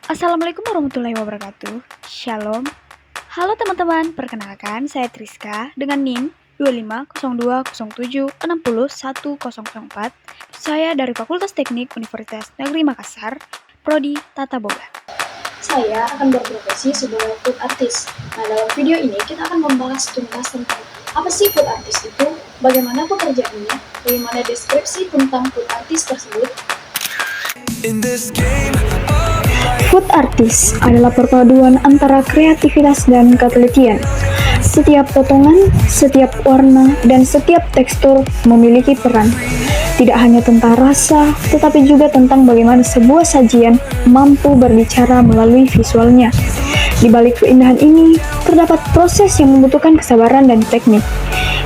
Assalamualaikum warahmatullahi wabarakatuh. Shalom. Halo teman-teman, perkenalkan saya Triska dengan NIM 250207601004. Saya dari Fakultas Teknik Universitas Negeri Makassar, Prodi Tata Boga. Saya akan berprofesi sebagai food artist. Nah, dalam video ini kita akan membahas tuntas tentang apa sih food artist itu, bagaimana pekerjaannya, bagaimana deskripsi tentang food artist tersebut. Food artist adalah perpaduan antara kreativitas dan ketelitian. Setiap potongan, setiap warna, dan setiap tekstur memiliki peran. Tidak hanya tentang rasa, tetapi juga tentang bagaimana sebuah sajian mampu berbicara melalui visualnya. Di balik keindahan ini, terdapat proses yang membutuhkan kesabaran dan teknik.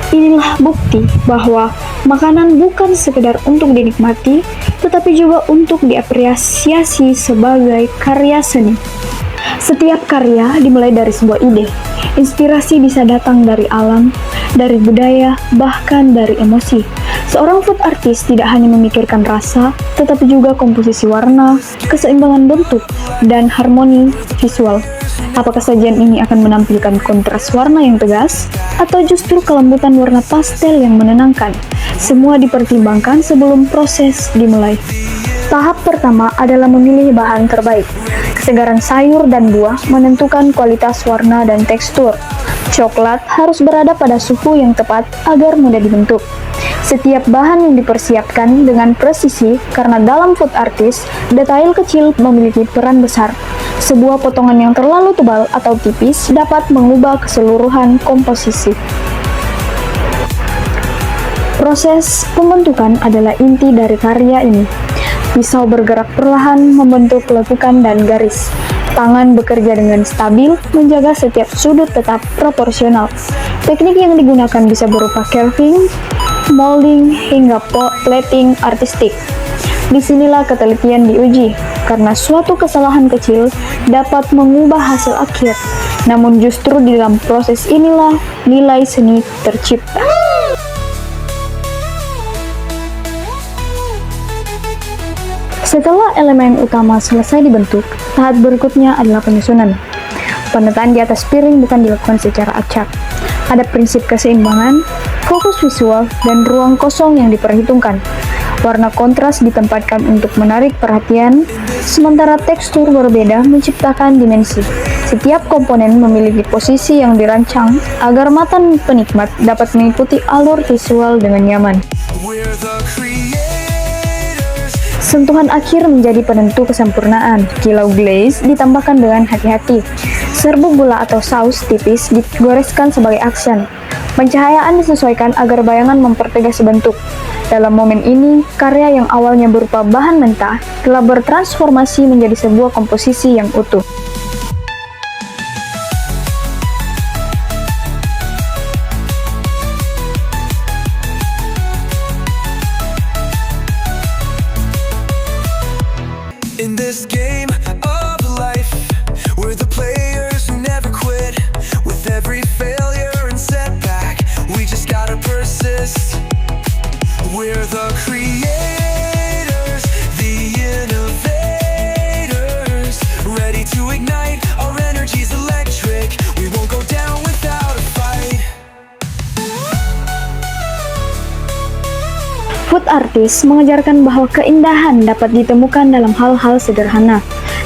Inilah bukti bahwa makanan bukan sekedar untuk dinikmati, tetapi juga untuk diapresiasi sebagai karya seni. Setiap karya dimulai dari sebuah ide. Inspirasi bisa datang dari alam, dari budaya, bahkan dari emosi. Seorang food artist tidak hanya memikirkan rasa, tetapi juga komposisi warna, keseimbangan bentuk, dan harmoni visual. Apakah sajian ini akan menampilkan kontras warna yang tegas, atau justru kelembutan warna pastel yang menenangkan? Semua dipertimbangkan sebelum proses dimulai. Tahap pertama adalah memilih bahan terbaik. Kesegaran sayur dan buah menentukan kualitas warna dan tekstur. Coklat harus berada pada suhu yang tepat agar mudah dibentuk. Setiap bahan yang dipersiapkan dengan presisi karena dalam food artist, detail kecil memiliki peran besar. Sebuah potongan yang terlalu tebal atau tipis dapat mengubah keseluruhan komposisi. Proses pembentukan adalah inti dari karya ini. Pisau bergerak perlahan membentuk lekukan dan garis. Tangan bekerja dengan stabil, menjaga setiap sudut tetap proporsional. Teknik yang digunakan bisa berupa carving, molding, hingga plating artistik. Disinilah ketelitian diuji, karena suatu kesalahan kecil dapat mengubah hasil akhir. Namun justru di dalam proses inilah nilai seni tercipta. Setelah elemen utama selesai dibentuk, tahap berikutnya adalah penyusunan. Penataan di atas piring bukan dilakukan secara acak. Ada prinsip keseimbangan, fokus visual, dan ruang kosong yang diperhitungkan. Warna kontras ditempatkan untuk menarik perhatian, sementara tekstur berbeda menciptakan dimensi. Setiap komponen memiliki posisi yang dirancang agar mata penikmat dapat mengikuti alur visual dengan nyaman. Sentuhan akhir menjadi penentu kesempurnaan. Kilau glaze ditambahkan dengan hati-hati. Serbuk gula atau saus tipis digoreskan sebagai aksen. Pencahayaan disesuaikan agar bayangan mempertegas bentuk. Dalam momen ini, karya yang awalnya berupa bahan mentah telah bertransformasi menjadi sebuah komposisi yang utuh. In this game of life, we're the players who never quit. With every failure and setback, we just gotta persist. We're the creators, the innovators, ready to ignite, our energy's electric. We won't go down without a fight. Food artist mengajarkan bahwa keindahan dapat ditemukan dalam hal-hal sederhana.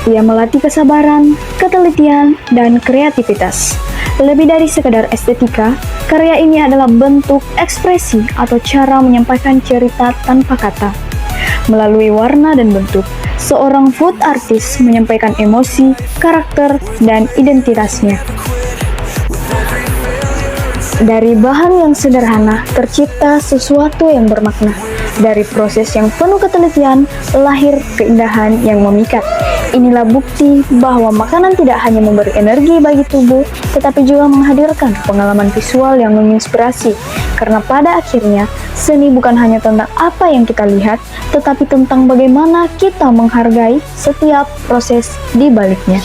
Ia melatih kesabaran, ketelitian, dan kreativitas. Lebih dari sekedar estetika, karya ini adalah bentuk ekspresi atau cara menyampaikan cerita tanpa kata. Melalui warna dan bentuk, seorang food artist menyampaikan emosi, karakter, dan identitasnya. Dari bahan yang sederhana, tercipta sesuatu yang bermakna. Dari proses yang penuh ketelitian, lahir keindahan yang memikat. Inilah bukti bahwa makanan tidak hanya memberi energi bagi tubuh, tetapi juga menghadirkan pengalaman visual yang menginspirasi. Karena pada akhirnya, seni bukan hanya tentang apa yang kita lihat, tetapi tentang bagaimana kita menghargai setiap proses di baliknya.